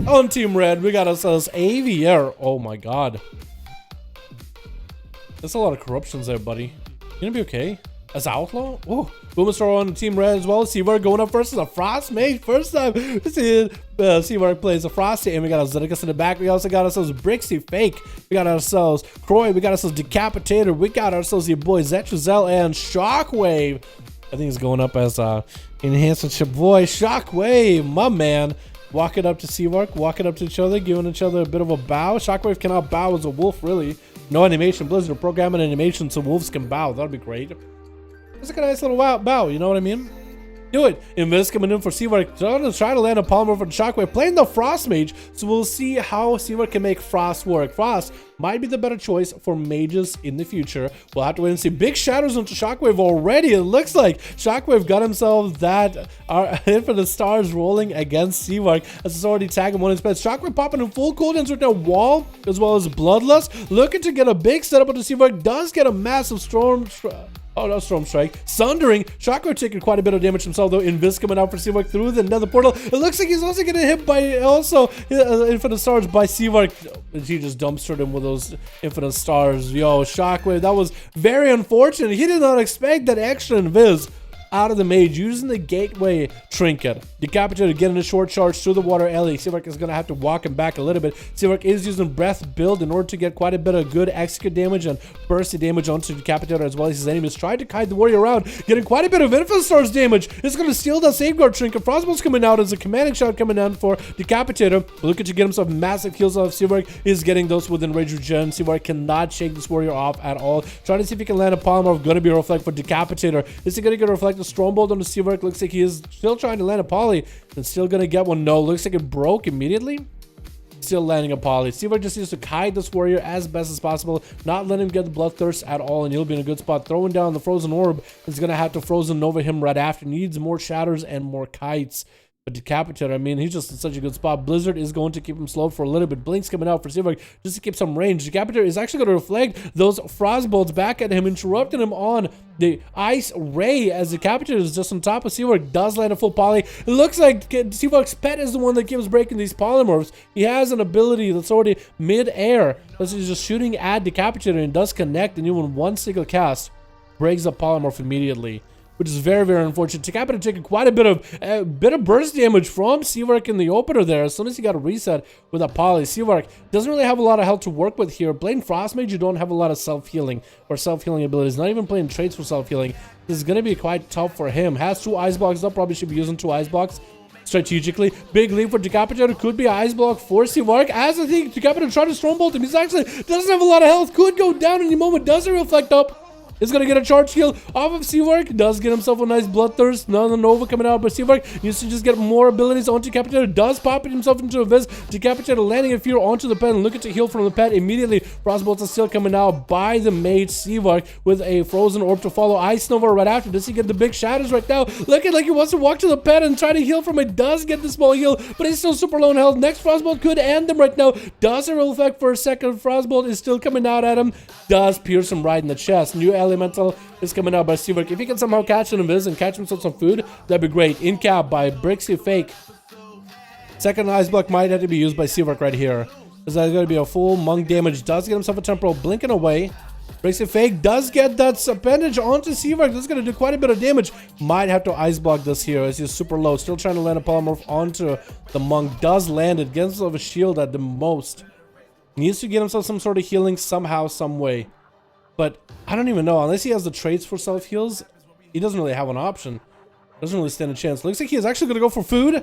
On Team Red, we got ourselves AVR. Oh my god. There's a lot of corruptions there, buddy. You gonna be okay? As Outlaw? Ooh. Boomerstar on Team Red as well. Seavark going up first as a Frost Mage. First time we see Seavark plays a Frosty. And we got Zeticus in the back. We also got ourselves Brixie Fake. We got ourselves Croy. We got ourselves Decapitator. We got ourselves your boy Zetruzel and Shockwave. I think he's going up as Enhancement your boy Shockwave, my man. Walking up to Seavark, walking up to each other, giving each other a bit of a bow. Shockwave cannot bow as a wolf, really. No animation. Blizzard programming animation so wolves can bow. That'd be great. It's like a nice little bow, you know what I mean? Do it. Invis coming in for Seavark. Try to land a Palmer for Shockwave. Playing the Frost Mage, so we'll see how Seavark can make Frost work. Frost might be the better choice for mages in the future. We'll have to wait and see. Big shadows into Shockwave already. It looks like Shockwave got himself that Infinite Stars rolling against Seavark as it's already tagging one in his Shockwave popping in full cooldowns with that wall as well as Bloodlust. Looking to get a big setup onto Seavark. Does get a massive Storm... Oh, no, Storm Strike. Sundering. Shockwave taking quite a bit of damage himself, though. Invis coming out for Seavark through the nether portal. It looks like he's also getting hit by also Infinite Stars by Seavark. He just dumpstered him with those Infinite Stars. Yo, Shockwave, that was very unfortunate. He did not expect that extra Invis out of the Mage using the Gateway Trinket. Decapitator getting a short charge through the water alley. Seavark is going to have to walk him back a little bit. Seavark is using Breath build in order to get quite a bit of good execute damage and bursty damage onto Decapitator as well as his enemies. Tried to kite the warrior around, getting quite a bit of Infinite Stars damage. It's going to steal that Safeguard Trinket. Frostbolt's coming out as a commanding shot coming down for Decapitator. Looking to get himself massive kills off. Seavark is getting those within Rage Regen. Seavark cannot shake this warrior off at all. Trying to see if he can land a polymorph. Going to be a reflect for Decapitator. Is he going to get a reflect? The Strongbolt on the Seavark. Looks like he is still trying to land a poly and still gonna get one. No, looks like it broke immediately. Still landing a poly. Seavark just needs to kite this warrior as best as possible, not let him get the bloodthirst at all, and he'll be in a good spot. Throwing down the frozen orb is gonna have to frozen over him right after. Needs more shatters and more kites. But Decapitator, I mean, he's just in such a good spot. Blizzard is going to keep him slowed for a little bit. Blink's coming out for Seavark just to keep some range. Decapitator is actually going to reflect those Frostbolts back at him, interrupting him on the Ice Ray as Decapitator is just on top of Seavark. Does land a full poly. It looks like Seavark's pet is the one that keeps breaking these polymorphs. He has an ability that's already mid-air. He's just shooting at Decapitator and does connect, and even one single cast breaks the polymorph immediately, which is very, very unfortunate. Decapitator taking quite a bit of burst damage from Seavark in the opener there. As soon as he got a reset with a poly, Seavark doesn't really have a lot of health to work with here. Playing Frost Mage, you don't have a lot of self-healing or self-healing abilities. Not even playing traits for self-healing. This is going to be quite tough for him. Has 2 ice blocks up. Probably should be using 2 ice blocks strategically. Big lead for Decapitator. Could be an ice block for Seavark. As I think Decapitator trying to Strongbolt him. He's actually doesn't have a lot of health. Could go down any moment. Doesn't reflect up. Is going to get a charge heal off of Seavark. Does get himself a nice Bloodthirst. Another Nova coming out, but Seavark needs to just get more abilities onto Decapitator. Does pop it himself into a Viz. Decapitator landing a Fear onto the pet and looking to heal from the pet immediately. Frostbolts are still coming out by the Mage Seavark with a Frozen Orb to follow. Ice Nova right after. Does he get the big shadows right now? Looking like he wants to walk to the pet and try to heal from it. Does get the small heal, but he's still super low in health. Next Frostbolt could end him right now. Does a real effect for a second. Frostbolt is still coming out at him. Does pierce him right in the chest. New Elemental is coming out by Seavark. If he can somehow catch an Invis and catch himself some food, that'd be great. In cap by Brixie Fake. Second ice block might have to be used by Seavark right here. Is that going to be a full monk damage? Does get himself a temporal, blinking away. Brixie Fake does get that appendage onto Seavark. This is going to do quite a bit of damage. Might have to ice block this here as he's super low. Still trying to land a polymorph onto the monk. Does land it. Gets himself a shield at the most. Needs to get himself some sort of healing somehow, some way. But I don't even know. Unless he has the traits for self-heals, he doesn't really have an option. Doesn't really stand a chance. Looks like he is actually going to go for food.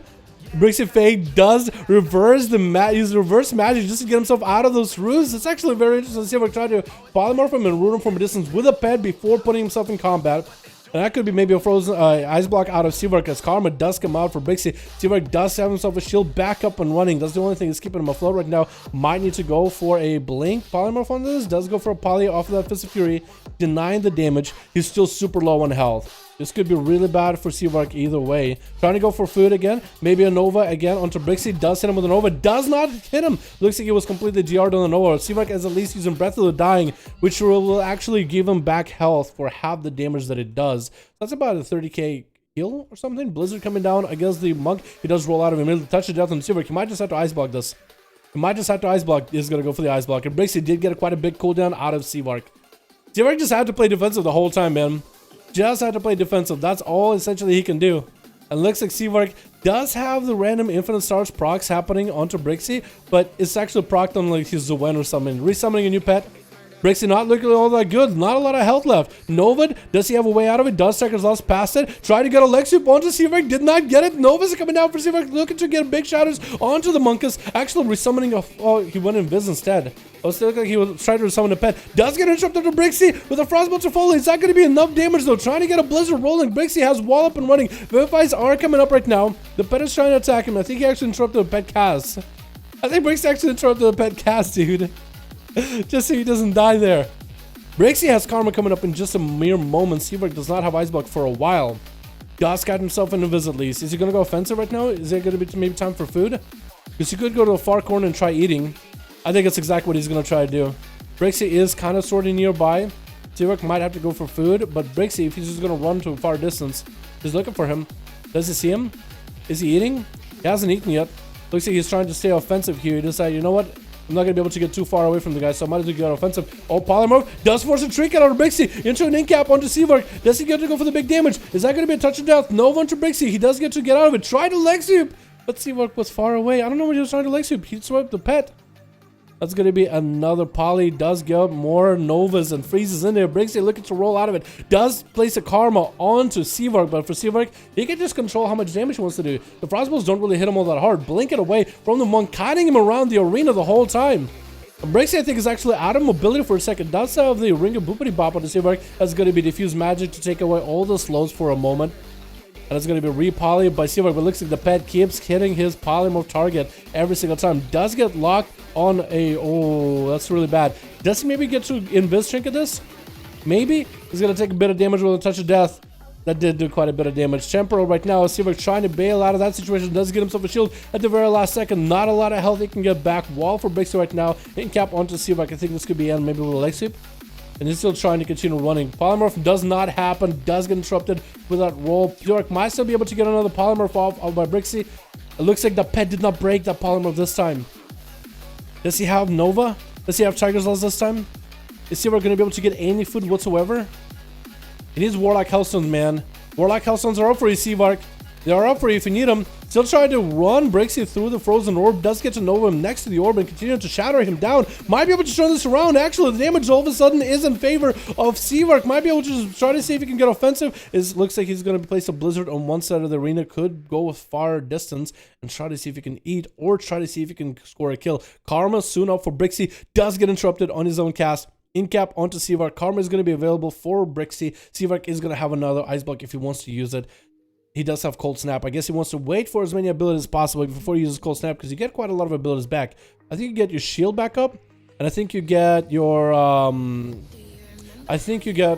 Brixie Fake does reverse use reverse magic just to get himself out of those roots. It's actually very interesting to see if I try to polymorph him and root him from a distance with a pet before putting himself in combat. And that could be maybe a frozen ice block out of Seavark as Karma does come out for Brixie. Seavark does have himself a shield back up and running. That's the only thing that's keeping him afloat right now. Might need to go for a blink polymorph on this. Does go for a poly off of that Fist of Fury, denying the damage. He's still super low on health. This could be really bad for Seavark either way. Trying to go for food again. Maybe a Nova again onto Brixie. Does hit him with a Nova. Does not hit him. Looks like he was completely GR'd on the Nova. Seavark is at least using Breath of the Dying, which will actually give him back health for half the damage that it does. That's about a 30k heal or something. Blizzard coming down against the Monk. He does roll out of him. Touch of death on Seavark. He might just have to Ice Block this. He might just have to Ice Block. He's going to go for the Ice Block. And Brixie did get quite a big cooldown out of Seavark. Seavark just had to play defensive the whole time, man. Just had to play defensive. That's all essentially he can do. And looks like Seavark does have the random Infinite Stars procs happening onto Brixie, but it's actually procced on like his Zowen or something. Resummoning a new pet. Brixie not looking all that good. Not a lot of health left. Novid, does he have a way out of it? Does seconds lost past it. Try to get a Lexup onto Seavark. Did not get it. Nova's coming down for Seavark. Looking to get big shatters onto the Monkus. Actually resummoning a... Oh, he went Invis instead. Oh, still look like he was trying to summon a pet. Does get interrupted to Brixie with a Frostbolter Foley. It's not going to be enough damage though. Trying to get a Blizzard rolling. Brixie has wall up and running. Vivifies are coming up right now. The pet is trying to attack him. I think he actually interrupted a pet cast. I think Brixie actually interrupted a pet cast, dude. Just so he doesn't die there. Brixie has Karma coming up in just a mere moment. Seavark does not have Ice Block for a while. Does got himself an Invis at least. Is he going to go offensive right now? Is it going to be maybe time for food? Because he could go to a far corner and try eating. I think it's exactly what he's going to try to do. Brixie is kind of sort of nearby. Seavark might have to go for food. But Brixie, if he's just going to run to a far distance, he's looking for him. Does he see him? Is he eating? He hasn't eaten yet. Looks like he's trying to stay offensive here. He decided, you know what? I'm not going to be able to get too far away from the guy, so I might as well get offensive. Oh, Polymorph does force a Trinket out of Brixie into an Incap onto Seavark. Does he get to go for the big damage? Is that going to be a touch of death? No onto Brixie. He does get to get out of it. Try to leg sweep, but Seavark was far away. I don't know what he was trying to leg sweep. He swept the pet. That's going to be another poly. Does get more Novas and freezes in there. Brixie looking to roll out of it. Does place a Karma onto Seavark, but for Seavark, he can just control how much damage he wants to do. The Frostbolts don't really hit him all that hard. Blink it away from the Monk, kiting him around the arena the whole time. Brixie, I think, is actually out of mobility for a second. Does have the Ring of Boopity Bop on the Seavark. That's going to be Diffuse Magic to take away all the slows for a moment. And it's going to be re-poly by Seavark, but it looks like the pet keeps hitting his polymorph target every single time. Does get locked on a... Oh, that's really bad. Does he maybe get to Invis Trinket this? Maybe. He's going to take a bit of damage with a touch of death. That did do quite a bit of damage. Temporal right now. Seavark trying to bail out of that situation. Does get himself a shield at the very last second. Not a lot of health he can get back. Wall for Brixie right now. Incap onto Seavark. I think this could be end maybe with a leg sweep. And he's still trying to continue running. Polymorph does not happen. Does get interrupted with that roll. Seavark might still be able to get another Polymorph off by Brixie. It looks like the pet did not break that Polymorph this time. Does he have Nova? Does he have Tiger's Laws this time? Is Seavark going to be able to get any food whatsoever? It needs Warlock Hellstones, man. Warlock Hellstones are up for you, Seavark. They are up for you if you need them. Still trying to run Brixie through the frozen orb. Does get to Nova him next to the orb and continue to shatter him down. Might be able to turn this around. Actually, the damage all of a sudden is in favor of Seavark. Might be able to just try to see if he can get offensive. Looks like he's going to place a Blizzard on one side of the arena. Could go with far distance and try to see if he can eat or try to see if he can score a kill. Karma soon up for Brixie. Does get interrupted on his own cast. Incap onto Seavark. Karma is going to be available for Brixie. Seavark is going to have another Ice Block if he wants to use it. He does have Cold Snap. I guess he wants to wait for as many abilities as possible before he uses Cold Snap because you get quite a lot of abilities back. I think you get your shield back up, and I think you get your I think you get,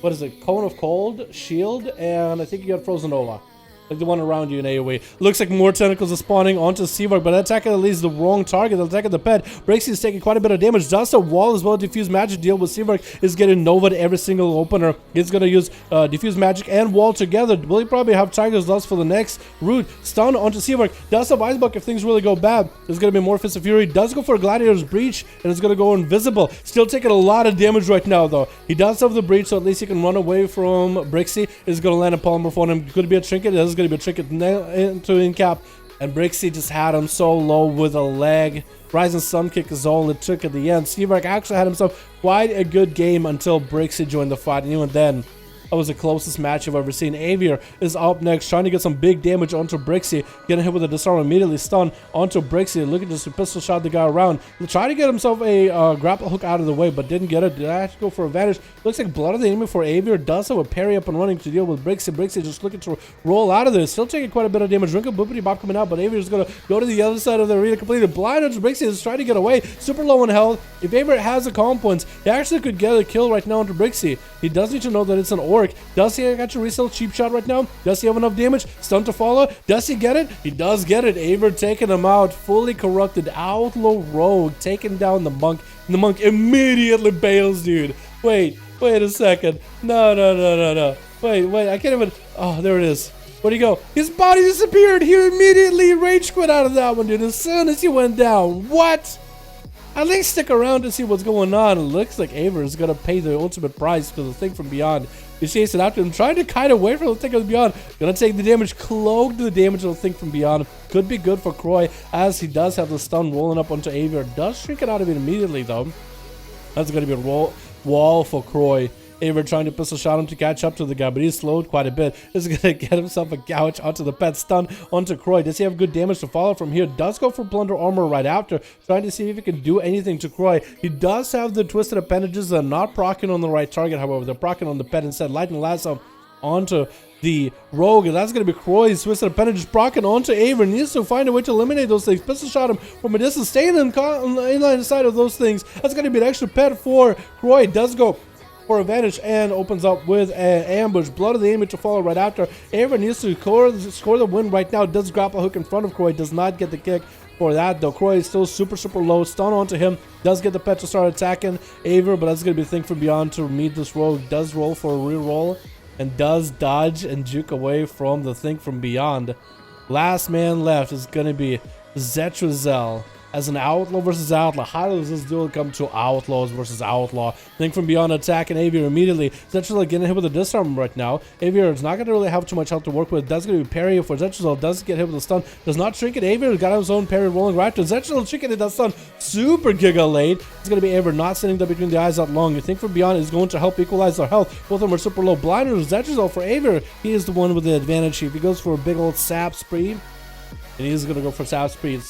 what is it, Cone of Cold, shield, and I think you get Frozen Nova. Like the one around you in AoE. Looks like more tentacles are spawning onto Seavark, but attacking at least the wrong target. Attacking the pet. Brixie is taking quite a bit of damage. Does a wall as well. Diffuse Magic deal with Seavark is getting Nova to every single opener. He's going to use Diffuse Magic and Wall together. Will he probably have Tiger's Lust for the next route? Stun onto Seavark. Does have Ice Block if things really go bad. There's going to be more Fist of Fury. Does go for a Gladiator's Breach, and it's going to go invisible. Still taking a lot of damage right now, though. He does have the Breach, so at least he can run away from Brixie. Is going to land a Polymorph on him. Could be a Trinket. This is going to be a Trinket into Incap, and Brixie just had him so low with a leg. Rising Sun Kick is all it took at the end. Seavark actually had himself quite a good game until Brixie joined the fight, and even then, that was the closest match I've ever seen. Avier is up next, trying to get some big damage onto Brixie. Getting hit with a disarm, immediately stun onto Brixie. Looking to just pistol shot the guy around. Trying to get himself a grapple hook out of the way, but didn't get it. Did I have to go for advantage? Looks like Blood of the Enemy for Avier. Does have a parry up and running to deal with Brixie. Brixie just looking to roll out of there. Still taking quite a bit of damage. Rinka Boopity Bop coming out, but Avier is going to go to the other side of the arena completely blind onto Brixie. Is trying to get away. Super low in health. If Avier has the calm points, he actually could get a kill right now onto Brixie. He does need to know that it's an orb work. Does he got your resale cheap shot right now? Does he have enough damage? Stun to follow? Does he get it? He does get it. Aver taking him out. Fully corrupted Outlaw Rogue taking down the monk. And the monk immediately bails, dude. Wait a second. No. Wait, I can't even. Oh, there it is. Where'd he go? His body disappeared. He immediately rage quit out of that one, dude. As soon as he went down. What? At least stick around to see what's going on. It looks like Aver is going to pay the ultimate price for the thing from beyond. He's chasing after him, trying to kite away from the thing from beyond. Going to take the damage, cloak the damage of the thing from beyond. Could be good for Croy, as he does have the stun rolling up onto Aver. Does shrink it out of it immediately, though. That's going to be a wall for Croy. Aver trying to pistol shot him to catch up to the guy, but he's slowed quite a bit. Is going to get himself a gouge onto the pet, stun onto Croy. Does he have good damage to follow from here? Does go for Plunder Armor right after, trying to see if he can do anything to Croy. He does have the Twisted Appendages that are not proccing on the right target, however. They're proccing on the pet instead. Lightning Lasso onto the Rogue, and that's going to be Croy's Twisted Appendages proccing onto Aver. Needs to find a way to eliminate those things. Pistol shot him from a distance, staying in line side of those things. That's going to be an extra pet for Croy. Does go for advantage and opens up with an ambush. Blood of the Image to follow right after. Aver needs to score the win right now. Does grapple hook in front of Croy. Does not get the kick for that, though. Croy is still super low. Stun onto him. Does get the pet to start attacking Aver, but that's going to be a thing from beyond to meet this rogue. Does roll for a reroll and does dodge and juke away from the thing from beyond. Last man left is going to be Zetrazel. As an Outlaw versus Outlaw, how does this duel come to Outlaws versus Outlaw? Thing from beyond attacking Avier immediately. Zetrazel getting hit with a disarm right now. Avier is not going to really have too much health to work with. That's going to be parry for Zetrazel. Does get hit with a stun. Does not shrink it. Avier got his own parry rolling right to Zetrazel. Shrinking it. That stun super giga late. It's going to be Avier not sitting there between the eyes that long. You think from beyond is going to help equalize their health. Both of them are super low. Blinder Zetrazel for Avier. He is the one with the advantage. If he goes for a big old sap spree, and he's going to go for sap spree.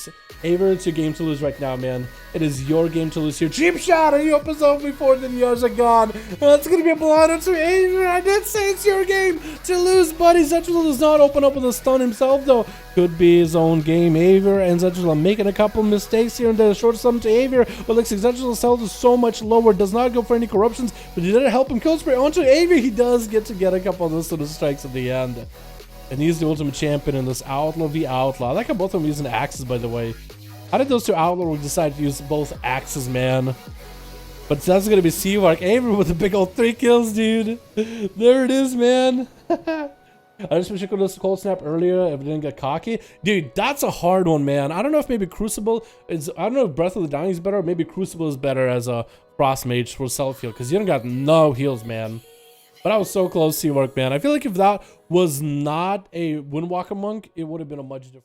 Aver, it's your game to lose right now, man. It is your game to lose here. Cheap shot, and you open up before the years are gone. It's going to be a blinder to Aver. I did say it's your game to lose, buddy. Zetrazel does not open up with a stun himself, though. Could be his own game. Aver and Zetrazel making a couple mistakes here and there. Short sum to Aver, but looks like Zetrazal's health is so much lower. Does not go for any corruptions, but he didn't help him kill spray onto Aver. He does get a couple of those sort of strikes at the end. And he's the ultimate champion in this Outlaw v Outlaw. I like how both of them using axes, by the way. How did those two Outlaws decide to use both axes, man? But that's going to be Seawark. Aver with a big old 3 kills, dude. There it is, man. I just wish I could have cold snap earlier if I didn't get cocky. Dude, that's a hard one, man. I don't know if maybe Crucible is... I don't know if Breath of the Dying is better, or maybe Crucible is better as a Frost Mage for self-heal, because you don't got no heals, man. But I was so close, Seawark, man. I feel like if that was not a Windwalker Monk, it would have been a much different...